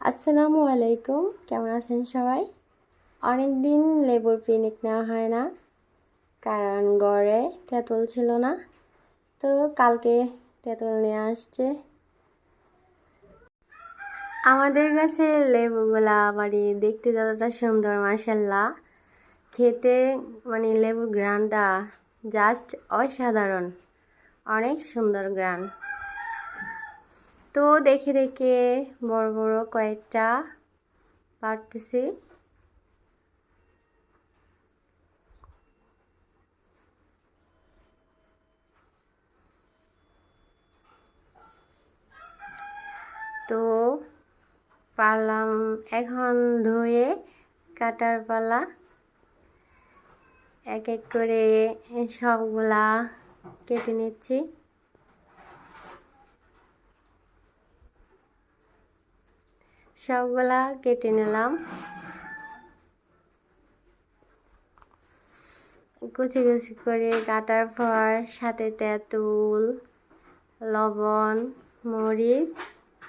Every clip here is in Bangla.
আসসালামু আলাইকুম, কেমন আছেন সবাই? অনেক দিন লেবুর পিকনিক নেওয়া হয় না, কারণ ঘরে তেঁতুল ছিল না। তো কালকে তেঁতুল নিয়ে আসছে। আমাদের কাছে লেবুগুলা দেখতে যতটা সুন্দর, মাশাল্লাহ, খেতে লেবুর ঘ্রাণটা জাস্ট অসাধারণ, অনেক সুন্দর ঘ্রাণ। তো দেখে দেখে বড় বড় কয়েকটা পারতেছি। তো পারলাম, এখন ধুয়ে কাটার পালা। এক এক করে সবগুলা কেটে নিচ্ছি। সবগুলা কেটে নিলাম। কুচি কুচি করে কাটার পর সাথে তেঁতুল, লবণ, মরিচ,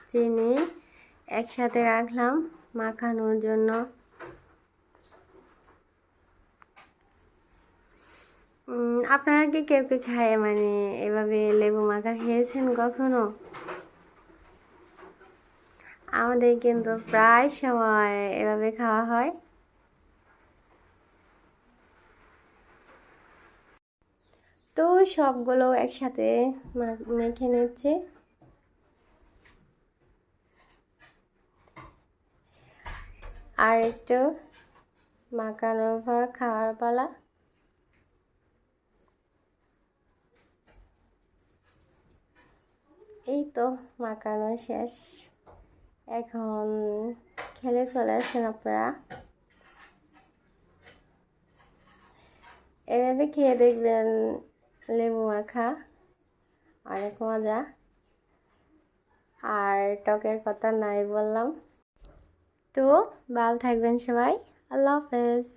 চিনি একসাথে রাখলাম মাখানোর জন্য। আপনারা কি কেউ কেউ খায় এভাবে লেবু মাখা খেয়েছেন কখনো? আমাদের কিন্তু প্রায় সময় এভাবে খাওয়া হয়। তো সবগুলো একসাথে মেখে নিচ্ছে। আর একটু মাখানোর পর খাওয়ার পালা। এই তো মাখানো শেষ, এখন খেলে চলে আসেন আপনারা। এভাবে খেয়ে দেখবেন, লেবু মাখা অনেক মজা। আর টকের কথা নাই বললাম। তো ভালো থাকবেন সবাই, আল্লাহ হাফেজ।